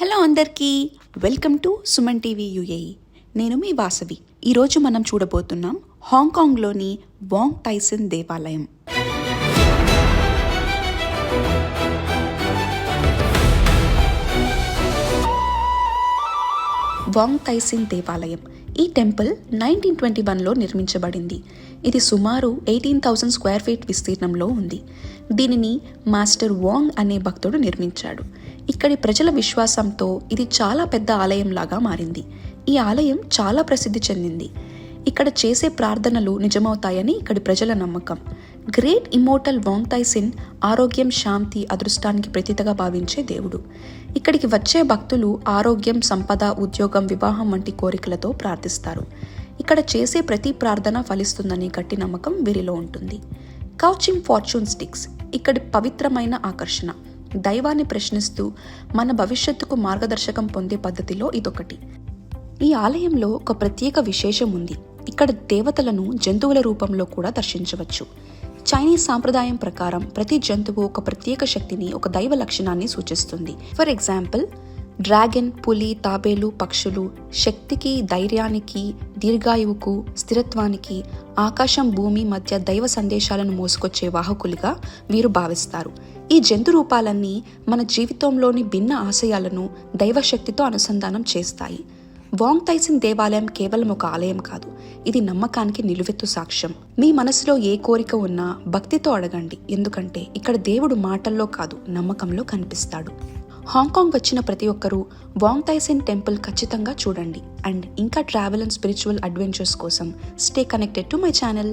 Hello అందరికీ, welcome to Suman TV UAE. నేను మీ వాసవి. ఈరోజు మనం చూడబోతున్నాం హాంకాంగ్లోని వాంగ్ టైసన్ దేవాలయం. వాంగ్ టైసన్ దేవాలయం ఈ టెంపుల్ 1921లో నిర్మించబడింది. ఇది సుమారు 18,000 స్క్వేర్ ఫీట్ విస్తీర్ణంలో ఉంది. దీనిని మాస్టర్ వాంగ్ అనే భక్తుడు నిర్మించాడు. ఇక్కడి ప్రజల విశ్వాసంతో ఇది చాలా పెద్ద ఆలయంలాగా మారింది. ఈ ఆలయం చాలా ప్రసిద్ధి చెందింది. ఇక్కడ చేసే ప్రార్థనలు నిజమవుతాయని ఇక్కడి ప్రజల నమ్మకం. గ్రేట్ ఇమ్మోర్టల్ వాంగ్ టైసన్ ఆరోగ్యం, శాంతి, అదృష్టానికి ప్రతీకగా భావించే దేవుడు. ఇక్కడికి వచ్చే భక్తులు ఆరోగ్యం, సంపద, ఉద్యోగం, వివాహం వంటి కోరికలతో ప్రార్థిస్తారు. ఇక్కడ చేసే ప్రతి ప్రార్థన ఫలిస్తుందనే గట్టి నమ్మకం వీరిలో ఉంటుంది. కౌచింగ్ ఫార్చ్యూన్ స్టిక్స్ ఇక్కడి పవిత్రమైన ఆకర్షణ. దైవాన్ని ప్రశ్నిస్తూ మన భవిష్యత్తుకు మార్గదర్శకం పొందే పద్ధతిలో ఇదొకటి. ఈ ఆలయంలో ఒక ప్రత్యేక విశేషం ఉంది. ఇక్కడ దేవతలను జంతువుల రూపంలో కూడా దర్శించవచ్చు. చైనీస్ సాంప్రదాయం ప్రకారం ప్రతి జంతువు ఒక ప్రత్యేక శక్తిని, ఒక దైవ లక్షణాన్ని సూచిస్తుంది. ఫర్ ఎగ్జాంపుల్, డ్రాగన్, పులి, తాబేలు పక్షులు శక్తికి, ధైర్యానికి, దీర్ఘాయువుకు, స్థిరత్వానికి, ఆకాశం, భూమి మధ్య దైవ సందేశాలను మోసుకొచ్చే వాహకులుగా వీరు భావిస్తారు. ఈ జంతు రూపాలన్నీ మన జీవితంలోని భిన్న ఆశయాలను దైవశక్తితో అనుసంధానం చేస్తాయి. వాంగ్ టైసన్ దేవాలయం కేవలం ఒక ఆలయం కాదు, ఇది నమ్మకానికి నిలువెత్తు సాక్ష్యం. మీ మనసులో ఏ కోరిక ఉన్నా భక్తితో అడగండి, ఎందుకంటే ఇక్కడ దేవుడు మాటల్లో కాదు, నమ్మకంలో కనిపిస్తాడు. హాంకాంగ్ వచ్చిన ప్రతి ఒక్కరూ వాంగ్ టైసన్ టెంపుల్ ఖచ్చితంగా చూడండి. అండ్ ఇంకా ట్రావెల్ అండ్ స్పిరిచువల్ అడ్వెంచర్స్ కోసం stay connected to my channel.